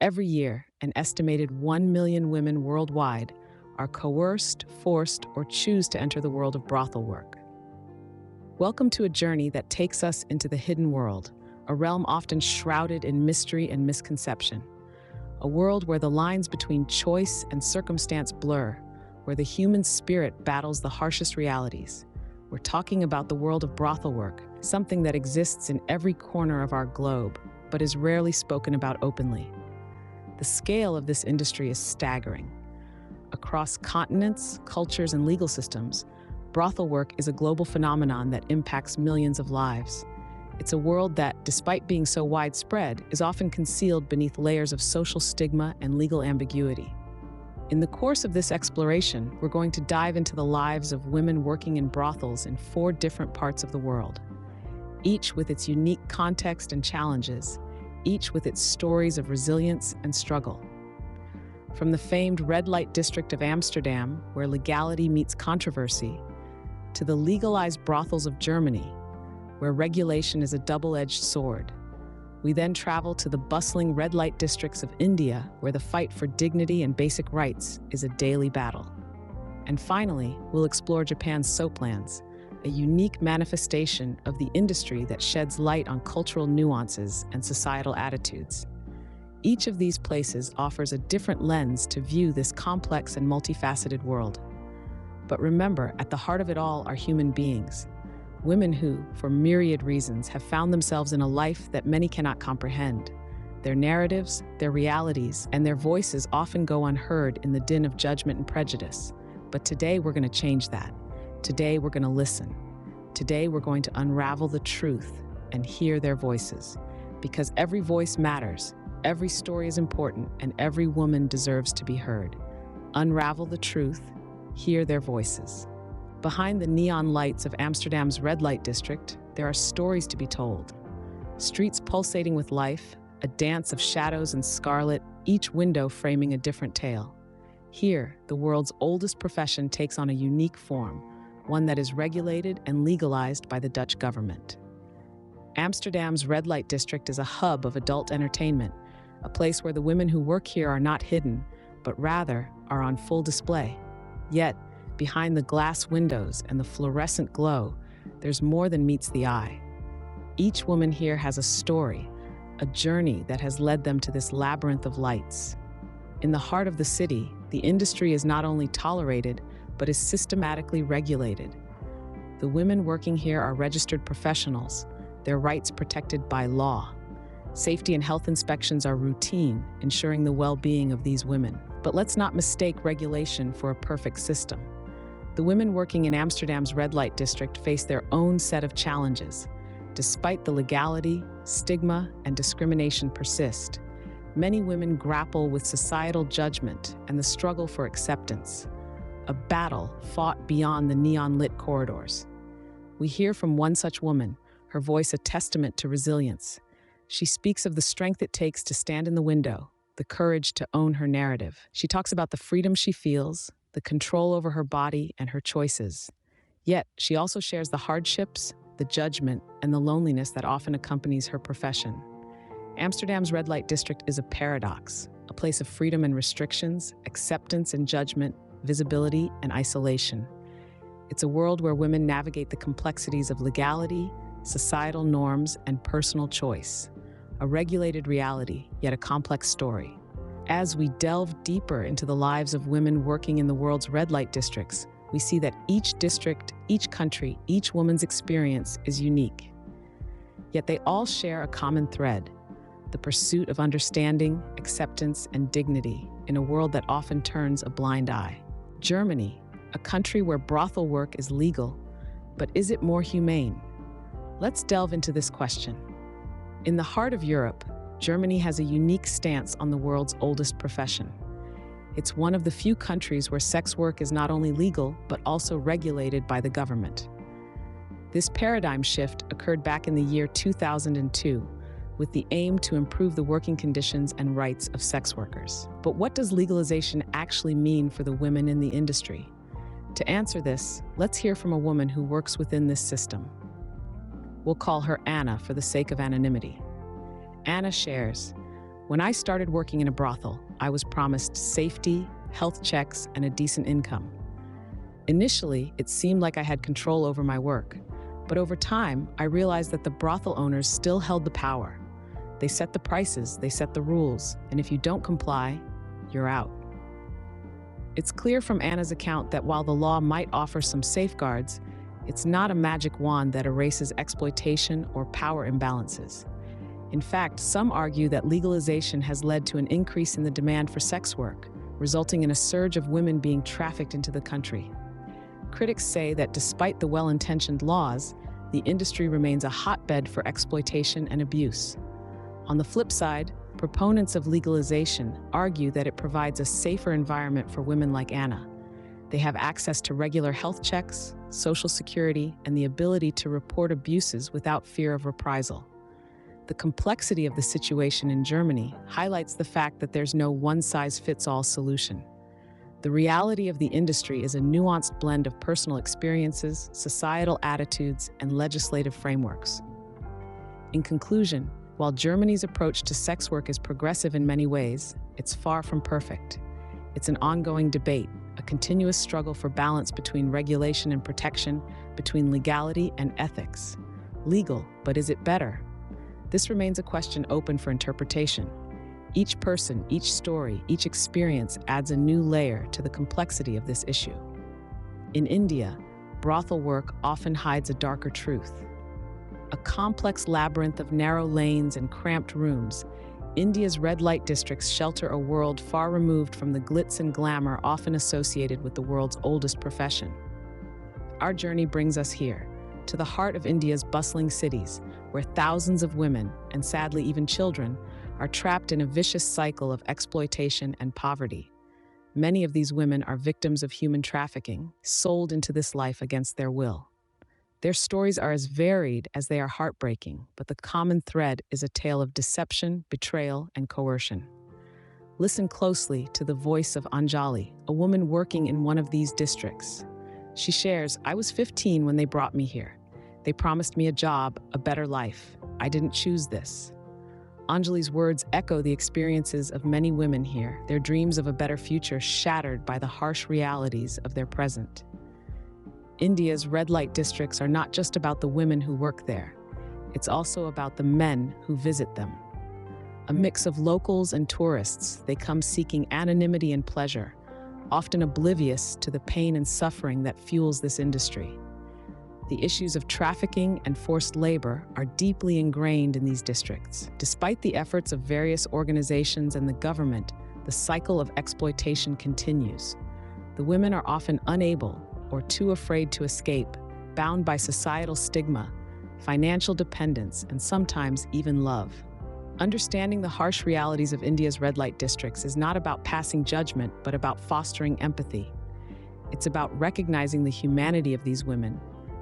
Every year, an estimated 1 million women worldwide are coerced, forced, or choose to enter the world of brothel work. Welcome to a journey that takes us into the hidden world, a realm often shrouded in mystery and misconception. A world where the lines between choice and circumstance blur, where the human spirit battles the harshest realities. We're talking about the world of brothel work, something that exists in every corner of our globe, but is rarely spoken about openly. The scale of this industry is staggering. Across continents, cultures, and legal systems, brothel work is a global phenomenon that impacts millions of lives. It's a world that, despite being so widespread, is often concealed beneath layers of social stigma and legal ambiguity. In the course of this exploration, we're going to dive into the lives of women working in brothels in 4 different parts of the world, each with its unique context and challenges, each with its stories of resilience and struggle. From the famed red light district of Amsterdam, where legality meets controversy, to the legalized brothels of Germany, where regulation is a double-edged sword. We then travel to the bustling red light districts of India, where the fight for dignity and basic rights is a daily battle. And finally, we'll explore Japan's soaplands, a unique manifestation of the industry that sheds light on cultural nuances and societal attitudes. Each of these places offers a different lens to view this complex and multifaceted world. But remember, at the heart of it all are human beings. Women who, for myriad reasons, have found themselves in a life that many cannot comprehend. Their narratives, their realities, and their voices often go unheard in the din of judgment and prejudice. But today we're going to change that. Today we're going to listen. Today we're going to unravel the truth and hear their voices. Because every voice matters, every story is important, and every woman deserves to be heard. Unravel the truth, hear their voices. Behind the neon lights of Amsterdam's red light district, there are stories to be told. Streets pulsating with life, a dance of shadows and scarlet, each window framing a different tale. Here, the world's oldest profession takes on a unique form, one that is regulated and legalized by the Dutch government. Amsterdam's red light district is a hub of adult entertainment, a place where the women who work here are not hidden, but rather are on full display. Yet, behind the glass windows and the fluorescent glow, there's more than meets the eye. Each woman here has a story, a journey that has led them to this labyrinth of lights. In the heart of the city, the industry is not only tolerated, but is systematically regulated. The women working here are registered professionals, their rights protected by law. Safety and health inspections are routine, ensuring the well-being of these women. But let's not mistake regulation for a perfect system. The women working in Amsterdam's red light district face their own set of challenges. Despite the legality, stigma, and discrimination persist, many women grapple with societal judgment and the struggle for acceptance, a battle fought beyond the neon-lit corridors. We hear from one such woman, her voice a testament to resilience. She speaks of the strength it takes to stand in the window, the courage to own her narrative. She talks about the freedom she feels, the control over her body and her choices. Yet, she also shares the hardships, the judgment, and the loneliness that often accompanies her profession. Amsterdam's red light district is a paradox, a place of freedom and restrictions, acceptance and judgment, visibility and isolation. It's a world where women navigate the complexities of legality, societal norms, and personal choice. A regulated reality, yet a complex story. As we delve deeper into the lives of women working in the world's red light districts, we see that each district, each country, each woman's experience is unique. Yet they all share a common thread: the pursuit of understanding, acceptance, and dignity in a world that often turns a blind eye. Germany, a country where brothel work is legal, but is it more humane? Let's delve into this question. In the heart of Europe, Germany has a unique stance on the world's oldest profession. It's one of the few countries where sex work is not only legal, but also regulated by the government. This paradigm shift occurred back in the year 2002, with the aim to improve the working conditions and rights of sex workers. But what does legalization actually mean for the women in the industry? To answer this, let's hear from a woman who works within this system. We'll call her Anna for the sake of anonymity. Anna shares, When I started working in a brothel, I was promised safety, health checks, and a decent income. Initially, it seemed like I had control over my work, but over time, I realized that the brothel owners still held the power. They set the prices, they set the rules, and if you don't comply, you're out. It's clear from Anna's account that while the law might offer some safeguards, it's not a magic wand that erases exploitation or power imbalances. In fact, some argue that legalization has led to an increase in the demand for sex work, resulting in a surge of women being trafficked into the country. Critics say that despite the well-intentioned laws, the industry remains a hotbed for exploitation and abuse. On the flip side, proponents of legalization argue that it provides a safer environment for women like Anna. They have access to regular health checks, social security, and the ability to report abuses without fear of reprisal. The complexity of the situation in Germany highlights the fact that there's no one-size-fits-all solution. The reality of the industry is a nuanced blend of personal experiences, societal attitudes, and legislative frameworks. In conclusion, while Germany's approach to sex work is progressive in many ways, it's far from perfect. It's an ongoing debate, a continuous struggle for balance between regulation and protection, between legality and ethics. Legal, but is it better? This remains a question open for interpretation. Each person, each story, each experience adds a new layer to the complexity of this issue. In India, brothel work often hides a darker truth. A complex labyrinth of narrow lanes and cramped rooms, India's red light districts shelter a world far removed from the glitz and glamour often associated with the world's oldest profession. Our journey brings us here, to the heart of India's bustling cities, where thousands of women, and sadly even children, are trapped in a vicious cycle of exploitation and poverty. Many of these women are victims of human trafficking, sold into this life against their will. Their stories are as varied as they are heartbreaking, but the common thread is a tale of deception, betrayal, and coercion. Listen closely to the voice of Anjali, a woman working in one of these districts. She shares, "I was 15 when they brought me here. They promised me a job, a better life. I didn't choose this." Anjali's words echo the experiences of many women here, their dreams of a better future shattered by the harsh realities of their present. India's red light districts are not just about the women who work there. It's also about the men who visit them. A mix of locals and tourists, they come seeking anonymity and pleasure, often oblivious to the pain and suffering that fuels this industry. The issues of trafficking and forced labor are deeply ingrained in these districts. Despite the efforts of various organizations and the government, the cycle of exploitation continues. The women are often unable or too afraid to escape, bound by societal stigma, financial dependence, and sometimes even love. Understanding the harsh realities of India's red light districts is not about passing judgment, but about fostering empathy. It's about recognizing the humanity of these women,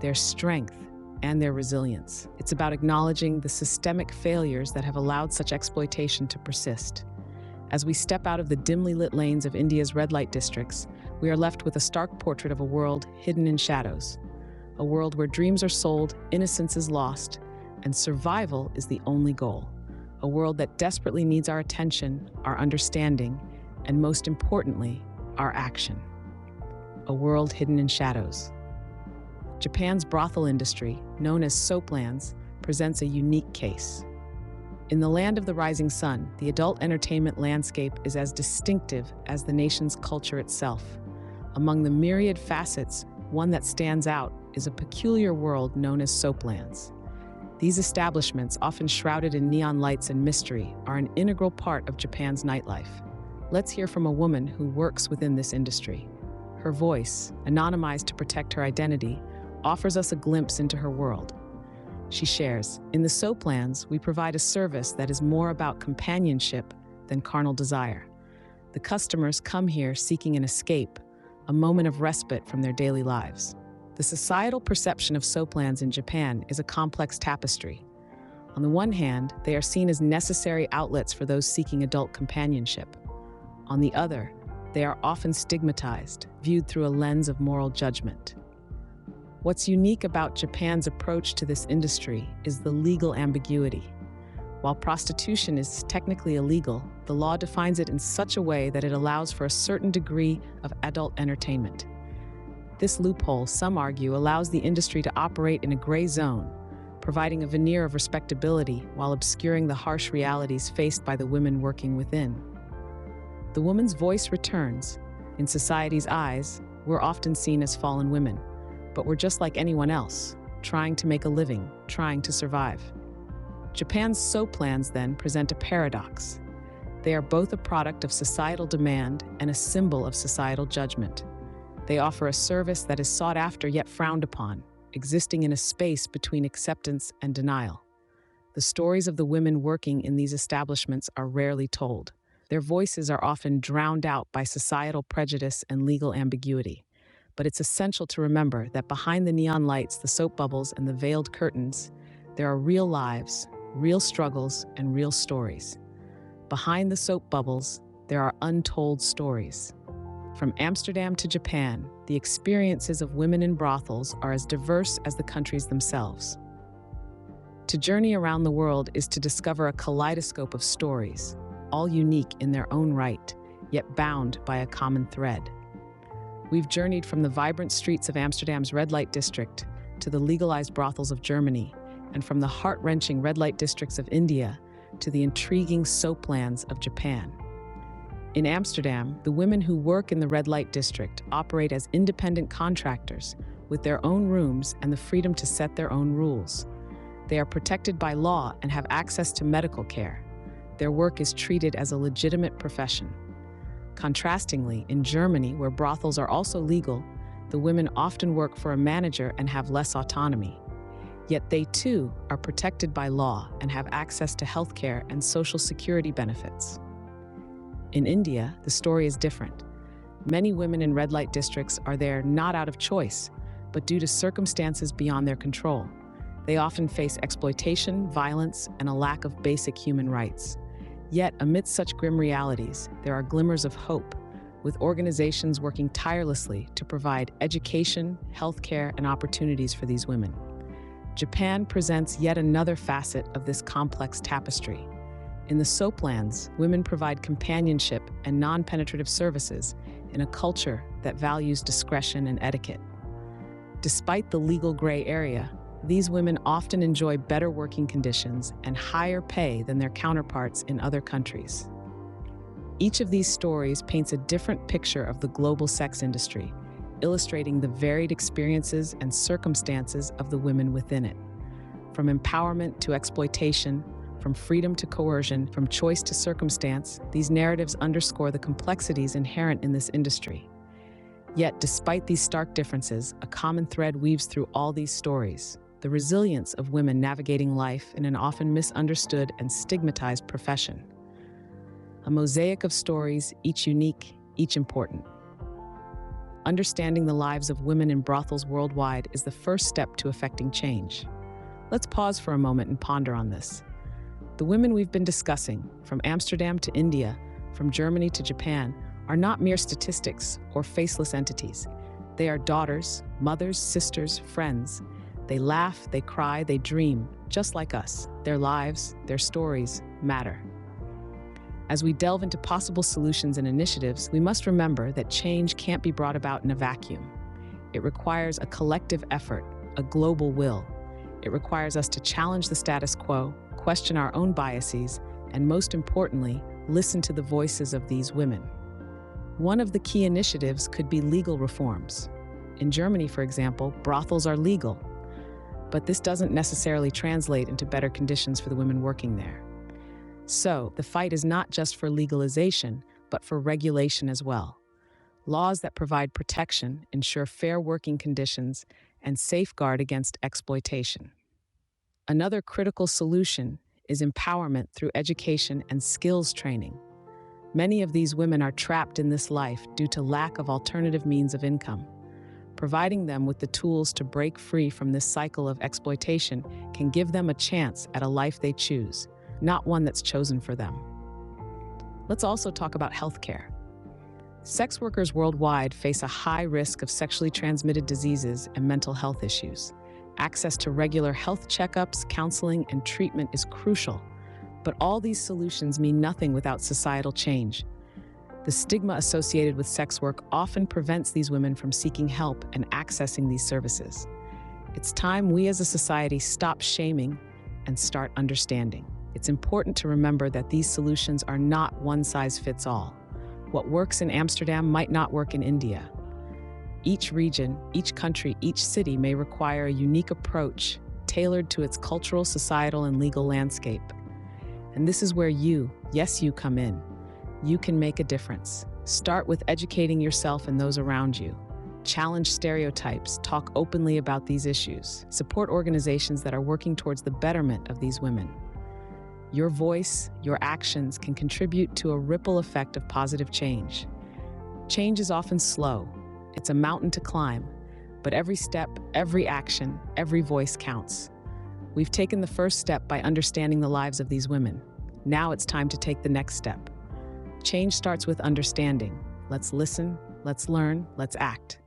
their strength, and their resilience. It's about acknowledging the systemic failures that have allowed such exploitation to persist. As we step out of the dimly lit lanes of India's red light districts, we are left with a stark portrait of a world hidden in shadows. A world where dreams are sold, innocence is lost, and survival is the only goal. A world that desperately needs our attention, our understanding, and most importantly, our action. A world hidden in shadows. Japan's brothel industry, known as soaplands, presents a unique case. In the land of the rising sun, the adult entertainment landscape is as distinctive as the nation's culture itself. Among the myriad facets, one that stands out is a peculiar world known as soaplands. These establishments, often shrouded in neon lights and mystery, are an integral part of Japan's nightlife. Let's hear from a woman who works within this industry. Her voice, anonymized to protect her identity, offers us a glimpse into her world. She shares, "In the soaplands, we provide a service that is more about companionship than carnal desire. The customers come here seeking an escape, a moment of respite from their daily lives." The societal perception of soaplands in Japan is a complex tapestry. On the one hand, they are seen as necessary outlets for those seeking adult companionship. On the other, they are often stigmatized, viewed through a lens of moral judgment. What's unique about Japan's approach to this industry is the legal ambiguity. While prostitution is technically illegal, the law defines it in such a way that it allows for a certain degree of adult entertainment. This loophole, some argue, allows the industry to operate in a gray zone, providing a veneer of respectability while obscuring the harsh realities faced by the women working within. The woman's voice returns. In society's eyes, we're often seen as fallen women, but we're just like anyone else, trying to make a living, trying to survive. Japan's soap plans then present a paradox. They are both a product of societal demand and a symbol of societal judgment. They offer a service that is sought after yet frowned upon, existing in a space between acceptance and denial. The stories of the women working in these establishments are rarely told. Their voices are often drowned out by societal prejudice and legal ambiguity. But it's essential to remember that behind the neon lights, the soap bubbles, and the veiled curtains, there are real lives, real struggles, and real stories. Behind the soap bubbles, there are untold stories. From Amsterdam to Japan, the experiences of women in brothels are as diverse as the countries themselves. To journey around the world is to discover a kaleidoscope of stories, all unique in their own right, yet bound by a common thread. We've journeyed from the vibrant streets of Amsterdam's red light district to the legalized brothels of Germany, and from the heart-wrenching red light districts of India to the intriguing soap lands of Japan. In Amsterdam, the women who work in the red light district operate as independent contractors with their own rooms and the freedom to set their own rules. They are protected by law and have access to medical care. Their work is treated as a legitimate profession. Contrastingly, in Germany, where brothels are also legal, the women often work for a manager and have less autonomy. Yet they too are protected by law and have access to healthcare and social security benefits. In India, the story is different. Many women in red light districts are there not out of choice, but due to circumstances beyond their control. They often face exploitation, violence, and a lack of basic human rights. Yet, amidst such grim realities, there are glimmers of hope, with organizations working tirelessly to provide education, healthcare, and opportunities for these women. Japan presents yet another facet of this complex tapestry. In the soaplands, women provide companionship and non-penetrative services in a culture that values discretion and etiquette. Despite the legal gray area, these women often enjoy better working conditions and higher pay than their counterparts in other countries. Each of these stories paints a different picture of the global sex industry, illustrating the varied experiences and circumstances of the women within it. From empowerment to exploitation, from freedom to coercion, from choice to circumstance, these narratives underscore the complexities inherent in this industry. Yet, despite these stark differences, a common thread weaves through all these stories: the resilience of women navigating life in an often misunderstood and stigmatized profession. A mosaic of stories, each unique, each important. Understanding the lives of women in brothels worldwide is the first step to effecting change. Let's pause for a moment and ponder on this. The women we've been discussing, from Amsterdam to India, from Germany to Japan, are not mere statistics or faceless entities. They are daughters, mothers, sisters, friends. They laugh, they cry, they dream, just like us. Their lives, their stories matter. As we delve into possible solutions and initiatives, we must remember that change can't be brought about in a vacuum. It requires a collective effort, a global will. It requires us to challenge the status quo, question our own biases, and most importantly, listen to the voices of these women. One of the key initiatives could be legal reforms. In Germany, for example, brothels are legal, but this doesn't necessarily translate into better conditions for the women working there. So, the fight is not just for legalization, but for regulation as well. Laws that provide protection, ensure fair working conditions, and safeguard against exploitation. Another critical solution is empowerment through education and skills training. Many of these women are trapped in this life due to lack of alternative means of income. Providing them with the tools to break free from this cycle of exploitation can give them a chance at a life they choose, not one that's chosen for them. Let's also talk about healthcare. Sex workers worldwide face a high risk of sexually transmitted diseases and mental health issues. Access to regular health checkups, counseling, and treatment is crucial, But all these solutions mean nothing without societal change. The stigma associated with sex work often prevents these women from seeking help and accessing these services. It's time we as a society stop shaming and start understanding. It's important to remember that these solutions are not one size fits all. What works in Amsterdam might not work in India. Each region, each country, each city may require a unique approach tailored to its cultural, societal, and legal landscape. And this is where you, yes, you come in. You can make a difference. Start with educating yourself and those around you. Challenge stereotypes, talk openly about these issues. Support organizations that are working towards the betterment of these women. Your voice, your actions can contribute to a ripple effect of positive change. Change is often slow. It's a mountain to climb, but every step, every action, every voice counts. We've taken the first step by understanding the lives of these women. Now it's time to take the next step. Change starts with understanding. Let's listen, let's learn, let's act.